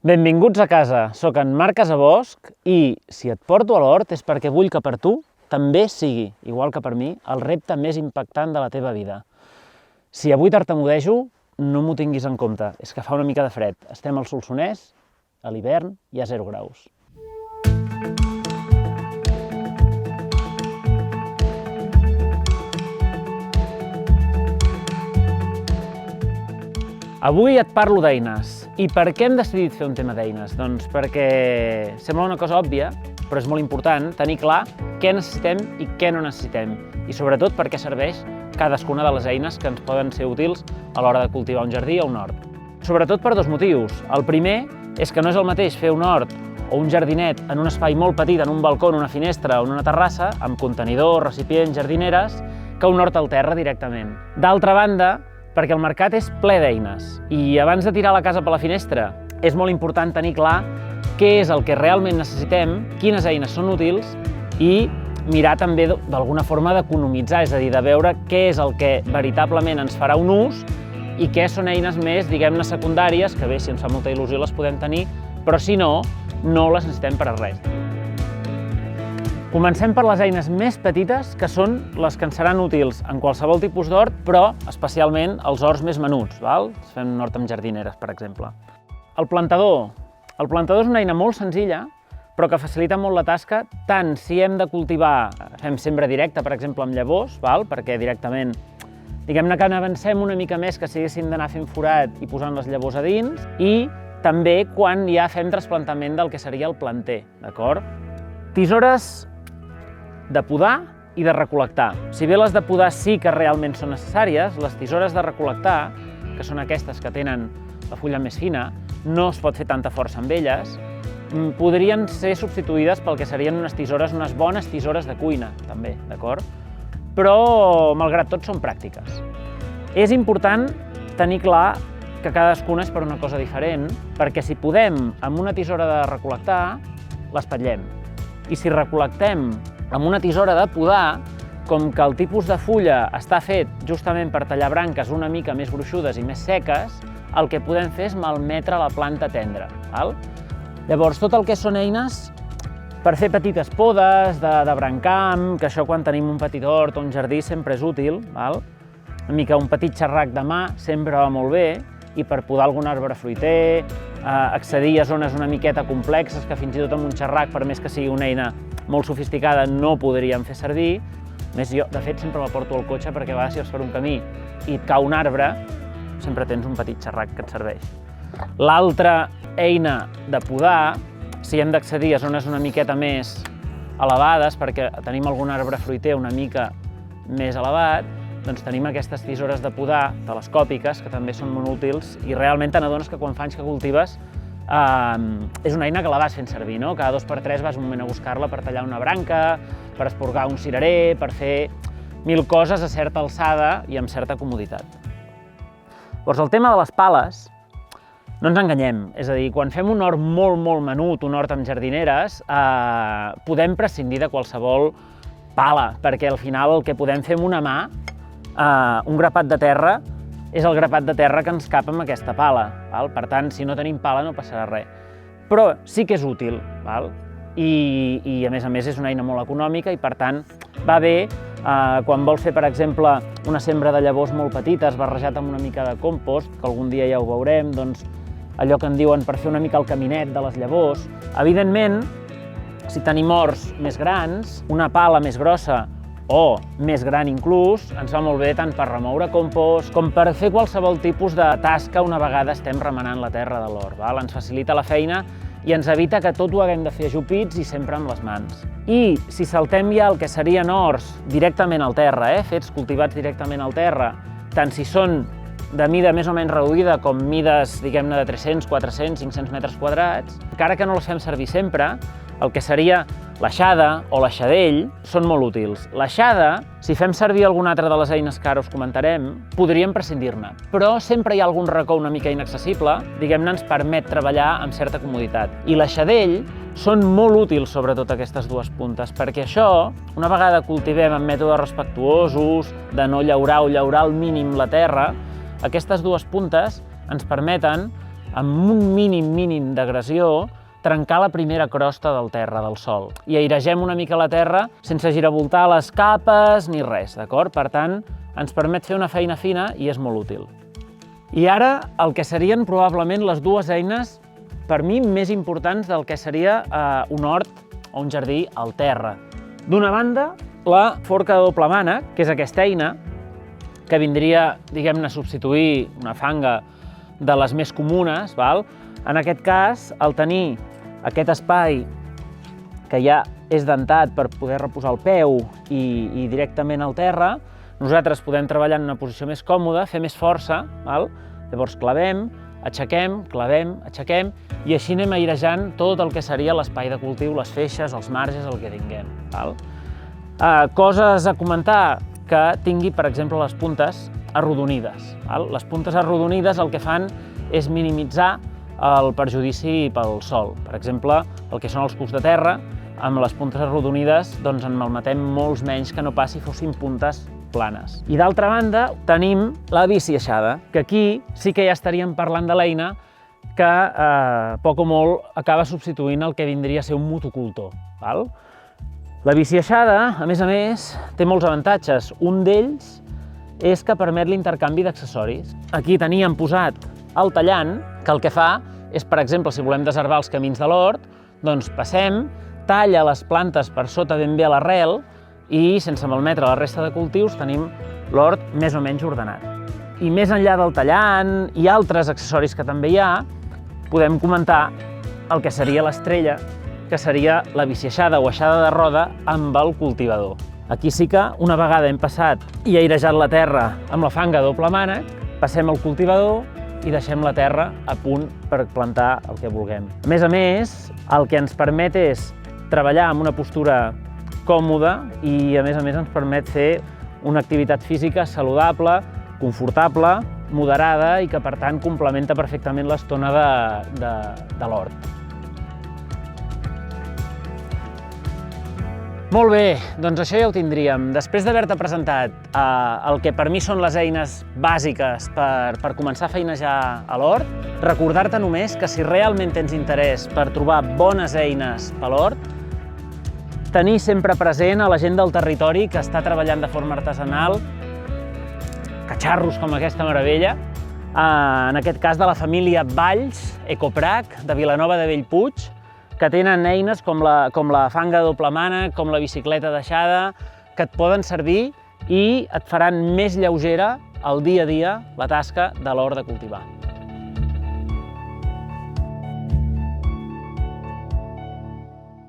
Benvinguts a casa, soc en Marc Casabosc i si et porto a l'hort és perquè vull que per tu també sigui, igual que per mi, el repte més impactant de la teva vida. Si avui tartamudejo, no m'ho tinguis en compte, és que fa una mica de fred. Estem al Solsonès, a l'hivern hi ha 0 graus. Avui et parlo d'eines. I per què hem decidit fer un tema d'eines? Doncs perquè sembla una cosa òbvia, però és molt important tenir clar què necessitem i què no necessitem. I sobretot per què serveix cadascuna de les eines que ens poden ser útils a l'hora de cultivar un jardí o un hort. Sobretot per 2 motius. El primer és que no és el mateix fer un hort o un jardinet en un espai molt petit, en un balcó, en una finestra o en una terrassa, amb contenidors, recipients, jardineres, que un hort al terra directament. D'altra banda, perquè el mercat és ple d'eines i abans de tirar la casa per la finestra és molt important tenir clar què és el que realment necessitem, quines eines són útils i mirar també d'alguna forma d'economitzar, és a dir, de veure què és el que veritablement ens farà un ús i què són eines més, diguem-ne, secundàries, que bé, si ens fa molta il·lusió les podem tenir, però si no, no les necessitem per a res. Comencem per les eines més petites, que són les que ens seran útils en qualsevol tipus d'hort, però especialment als horts més menuts, val? Fem un hort amb jardineres, per exemple. El plantador. El plantador és una eina molt senzilla, però que facilita molt la tasca, tant si hem de cultivar, fem sembra directa, per exemple, amb llavors, val? Perquè directament, diguem-ne que n'avancem una mica més que si haguéssim d'anar fent forat i posant les llavors a dins, i també quan ja fem trasplantament del que seria el planter, d'acord? Tisores de podar i de recol·lectar. Si bé les de podar sí que realment són necessàries, les tisores de recol·lectar, que són aquestes que tenen la fulla més fina, no es pot fer tanta força amb elles, podrien ser substituïdes pel que serien unes tisores, unes bones tisores de cuina, també, d'acord? Però, malgrat tot, són pràctiques. És important tenir clar que cadascuna és per una cosa diferent, perquè si podem amb una tisora de recol·lectar, l'espatllem. I si recol·lectem amb una tisora de podar, com que el tipus de fulla està fet justament per tallar branques una mica més gruixudes i més seques, el que podem fer és malmetre la planta tendra. Val? Llavors, tot el que són eines per fer petites podes de brancam, que això quan tenim un petit hort o un jardí sempre és útil, val? Una mica un petit xerrac de mà sempre va molt bé, i per podar algun arbre fruiter, accedir a zones una miqueta complexes que fins i tot amb un xerrac, per més que sigui una eina molt sofisticada, no podríem fer servir. A més, jo, de fet, sempre la porto al cotxe perquè a vegades si vas per un camí i et cau un arbre, sempre tens un petit xerrac que et serveix. L'altra eina de podar, si hem d'accedir a zones una miqueta més elevades, perquè tenim algun arbre fruiter una mica més elevat, doncs tenim aquestes tisores de podar telescòpiques, que també són molt útils, i realment te n'adones que quan fa anys que cultives és una eina que la vas fent servir, no? Cada 2x3 vas un moment a buscar-la per tallar una branca, per esporgar un cirerer, per fer 1000 coses a certa alçada i amb certa comoditat. Llavors, el tema de les pales, no ens enganyem, és a dir, quan fem un hort molt menut, un hort amb jardineres, podem prescindir de qualsevol pala, perquè al final el que podem fer amb una mà, un grapat de terra, és el grapat de terra que ens cap amb aquesta pala. Val? Per tant, si no tenim pala no passarà res. Però sí que és útil, val? I a més és una eina molt econòmica i per tant va bé quan vols fer, per exemple, una sembra de llavors molt petites barrejat amb una mica de compost, que algun dia ja ho veurem, doncs allò que en diuen per fer una mica el caminet de les llavors. Evidentment, si tenim horts més grans, una pala més grossa o més gran inclús, ens va molt bé tant per remoure compost com per fer qualsevol tipus de tasca una vegada estem remenant la terra de l'hort. Ens facilita la feina i ens evita que tot ho haguem de fer ajupits i sempre amb les mans. I si saltem ja el que serien horts directament al terra, fets cultivats directament al terra, tant si són de mida més o menys reduïda com mides, diguem-ne, de 300, 400, 500 metres quadrats, encara que no els fem servir sempre, el que seria l'aixada o l'aixadell són molt útils. L'aixada, si fem servir alguna altra de les eines que ara us comentarem, podríem prescindir-ne. Però sempre hi ha algun racó una mica inaccessible, diguem-ne, ens permet treballar amb certa comoditat. I l'aixadell són molt útils, sobretot aquestes dues puntes, perquè això, una vegada cultivem amb mètodes respectuosos, de no llaurar o llaurar al mínim la terra, aquestes dues puntes ens permeten amb un mínim d'agressió, trencar la primera crosta del terra, del sòl. I airegem una mica la terra sense giravoltar les capes ni res, d'acord? Per tant, ens permet fer una feina fina i és molt útil. I ara, el que serien probablement les dues eines, per mi, més importants del que seria un hort o un jardí al terra. D'una banda, la forca de doble mànec, que és aquesta eina, que vindria, diguem-ne, a substituir una fanga de les més comunes, val? En aquest cas, al tenir aquest espai que ja és dentat per poder reposar el peu i directament al terra, nosaltres podem treballar en una posició més còmoda, fer més força, val? Llavors clavem, aixequem, clavem, aixequem, i així anem airejant tot el que seria l'espai de cultiu, les feixes, els marges, el que tinguem. Val? Coses a comentar, que tingui, per exemple, les puntes arrodonides. Val? Les puntes arrodonides el que fan és minimitzar el perjudici pel sol. Per exemple, el que són els cucs de terra, amb les puntes arrodonides doncs en malmetem molts menys que no pas si fossin puntes planes. I d'altra banda, tenim la bici aixada, que aquí sí que ja estaríem parlant de l'eina que poc o molt acaba substituint el que vindria a ser un motocultor. Val? La bici aixada, a més, té molts avantatges. Un d'ells és que permet l'intercanvi d'accessoris. Aquí teníem posat el tallant, que el que fa és, per exemple, si volem desherbar els camins de l'hort, doncs passem, talla les plantes per sota ben bé a l'arrel i, sense malmetre la resta de cultius, tenim l'hort més o menys ordenat. I més enllà del tallant i altres accessoris que també hi ha, podem comentar el que seria l'estrella, que seria la bici aixada o aixada de roda amb el cultivador. Aquí sí que, una vegada hem passat i airejat la terra amb la fanga de doble mànec, passem al cultivador i deixem la terra a punt per plantar el que vulguem. A més, el que ens permet és treballar amb una postura còmoda i, a més, ens permet fer una activitat física saludable, confortable, moderada i que, per tant, complementa perfectament l'estona de l'hort. Molt bé, doncs això ja ho tindríem. Després d'haver-te presentat el que per mi són les eines bàsiques per començar a feinejar a l'hort, recordar-te només que si realment tens interès per trobar bones eines per l'hort, tenir sempre present a la gent del territori que està treballant de forma artesanal catxarros com aquesta meravella, en aquest cas de la família Valls Ecoprac de Vilanova de Bellpuig, que tenen eines com la fanga de doble mànec, com la bicicleta deixada, que et poden servir i et faran més lleugera el dia a dia la tasca de l'hort de cultivar.